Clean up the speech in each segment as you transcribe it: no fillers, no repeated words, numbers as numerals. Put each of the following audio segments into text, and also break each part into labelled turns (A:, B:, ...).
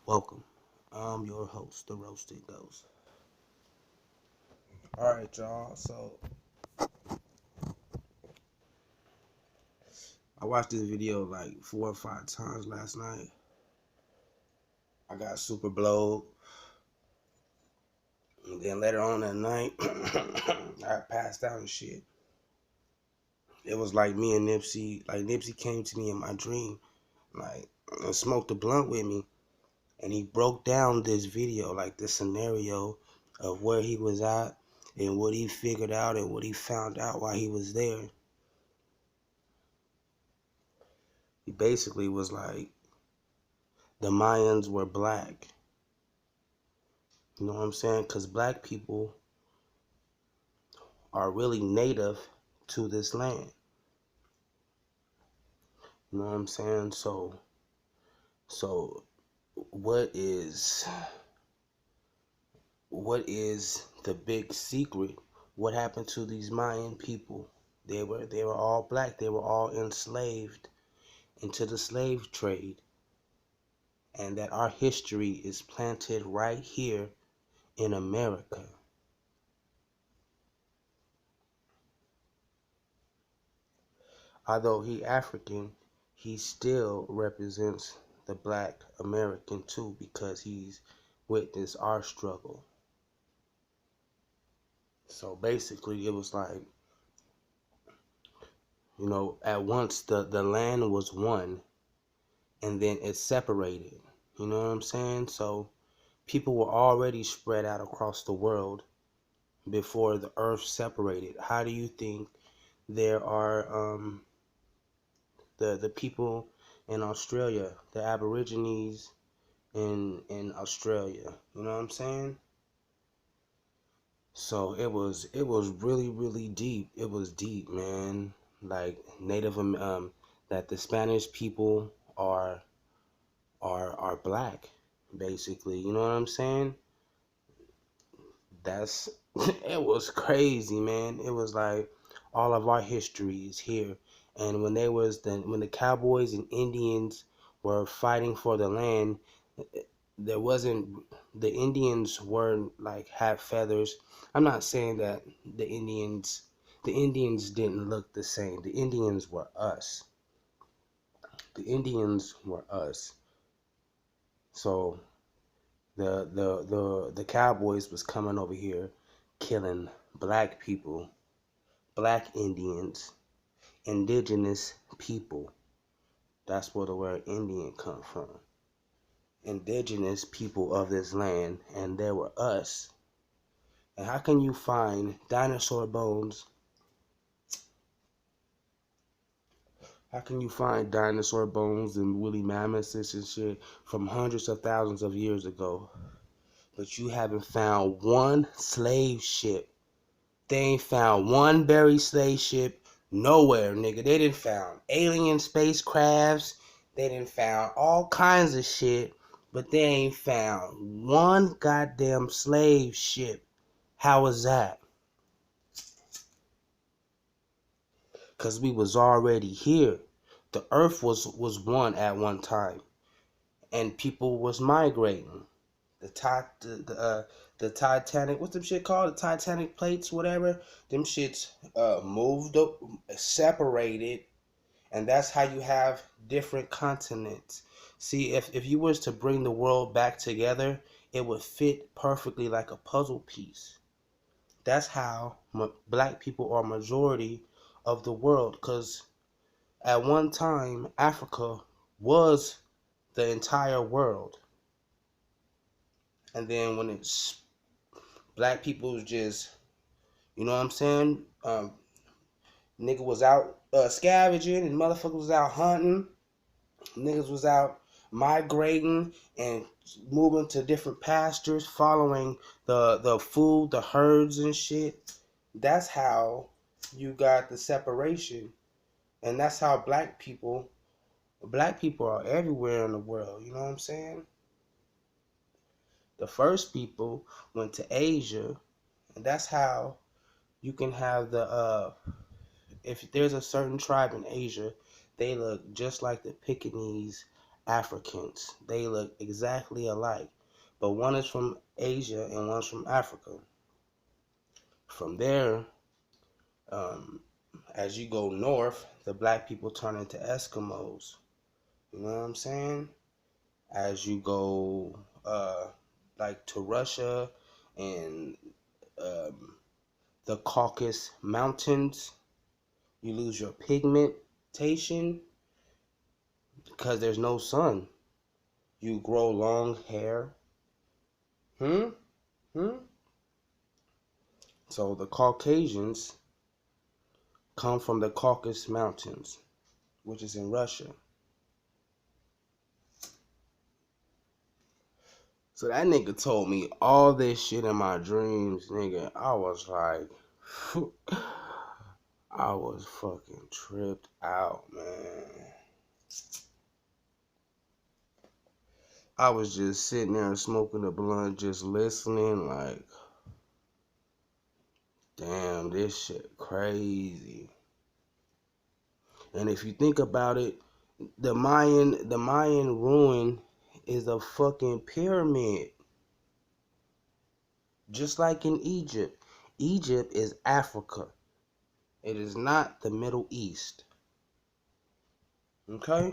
A: Welcome. I'm your host, the Roasted Ghost. Alright, y'all. So, I watched this video like 4 or 5 times last night. I got super blowed. And then later on that night, I passed out and shit. It was like me and Nipsey. Like, Nipsey came to me in my dream, like, and smoked a blunt with me. And he broke down this video, like this scenario of where he was at and what he figured out and what he found out while he was there. He basically was like, the Mayans were black. You know what I'm saying? Because black people are really native to this land. You know what I'm saying? So what is the big secret? What happened to these Mayan people? They were all black. They were all enslaved into the slave trade. And that our history is planted right here in America. Although he African, he still represents the black American too, because he's witnessed our struggle. So basically it was like, at once the land was one and then it separated. You know what I'm saying? So people were already spread out across the world before the earth separated. How do you think there are the people in Australia, the Aborigines in Australia? You know what I'm saying? So it was really deep. It was deep, man. Like that the Spanish people are black, basically. You know what I'm saying? That's it was crazy, man. It was like all of our history is here. And when the cowboys and Indians were fighting for the land, there wasn't the Indians weren't like had feathers. I'm not saying that the Indians didn't look the same. The Indians were us. The Indians were us. So the cowboys was coming over here killing black people, black Indians, indigenous people. That's where the word Indian come from. Indigenous people of this land, and there were us. And how can you find dinosaur bones? How can you find dinosaur bones and woolly mammoths and shit from hundreds of thousands of years ago? But you haven't found one slave ship. They ain't found one buried slave ship nowhere, nigga. They didn't found alien spacecrafts. They didn't found all kinds of shit. But they ain't found one goddamn slave ship. How was that? Because we was already here. The earth was one at one time. And people was migrating. The Titanic, what's them shit called? The Titanic plates, whatever. Them shits moved up, separated, and that's how you have different continents. See, if you was to bring the world back together, it would fit perfectly like a puzzle piece. That's how black people are majority of the world, because at one time Africa was the entire world. And then when it's black people was just, you know what I'm saying? Nigga was out scavenging and motherfuckers was out hunting. Niggas was out migrating and moving to different pastures, following the food, the herds and shit. That's how you got the separation. And that's how black people are everywhere in the world, you know what I'm saying? The first people went to Asia, and that's how you can have if there's a certain tribe in Asia, they look just like the Pekingese Africans. They look exactly alike. But one is from Asia and one's from Africa. From there, as you go north, the black people turn into Eskimos. You know what I'm saying? As you go like to Russia and the Caucasus Mountains, you lose your pigmentation because there's no sun. You grow long hair. So the Caucasians come from the Caucasus Mountains, which is in Russia. So that nigga told me all this shit in my dreams, nigga. I was like, I was fucking tripped out, man. I was just sitting there smoking a blunt, just listening, like, damn, this shit crazy. And if you think about it, the Mayan ruin is a fucking pyramid. Just like in Egypt. Egypt is Africa. It is not the Middle East. Okay?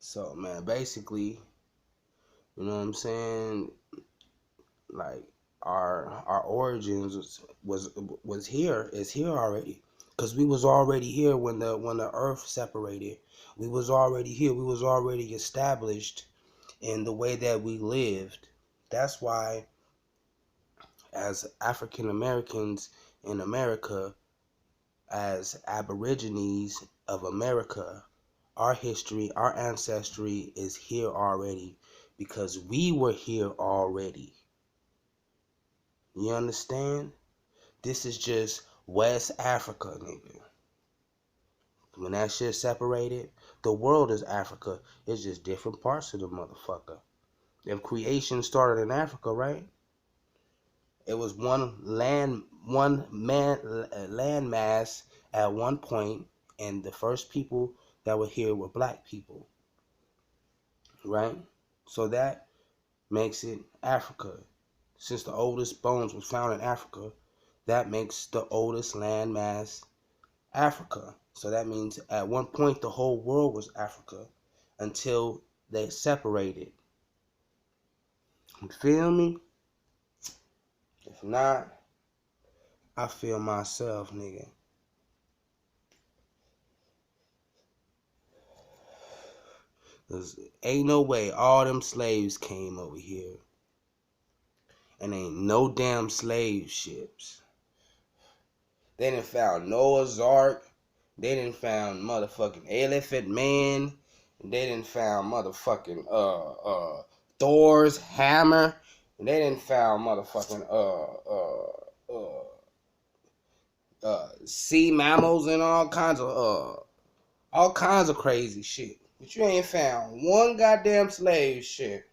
A: So man, basically, you know what I'm saying? Like our origins was here, is here already. Cause we was already here when the earth separated. We was already here. We was already established in the way that we lived. That's why as African Americans in America, as Aborigines of America, our history, our ancestry is here already because we were here already. You understand? This is just West Africa, nigga. When that shit separated, the world is Africa. It's just different parts of the motherfucker. If creation started in Africa, right? It was one landmass at one point, and the first people that were here were black people, right? So that makes it Africa. Since the oldest bones was found in Africa, that makes the oldest landmass Africa. So that means at one point the whole world was Africa until they separated. You feel me? If not, I feel myself, nigga. Cause ain't no way all them slaves came over here. And ain't no damn slave ships. They done found Noah's Ark. They done found motherfucking Elephant Man. They done found motherfucking Thor's hammer. They done found motherfucking sea mammals and all kinds of crazy shit. But you ain't found one goddamn slave ship.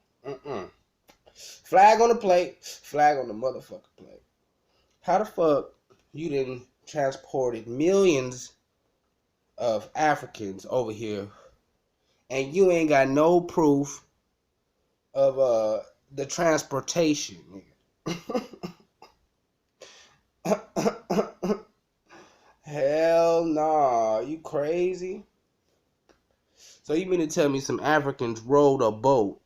A: Flag on the plate. Flag on the motherfucking plate. How the fuck you done transported millions of Africans over here and you ain't got no proof of the transportation, nigga? Hell nah, you crazy? So you mean to tell me some Africans rowed a boat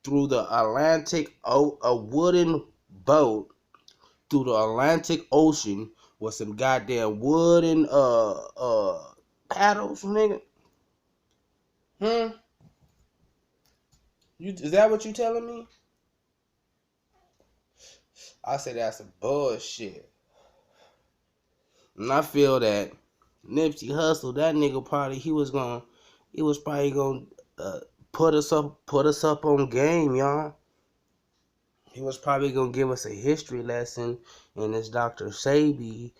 A: through the Atlantic, a wooden boat through the Atlantic Ocean with some goddamn wooden paddles, nigga? Is that what you telling me? I say that's some bullshit. And I feel that Nipsey Hussle, that nigga he was probably gonna put us up on game, y'all. He was probably gonna give us a history lesson in this Dr. SEBI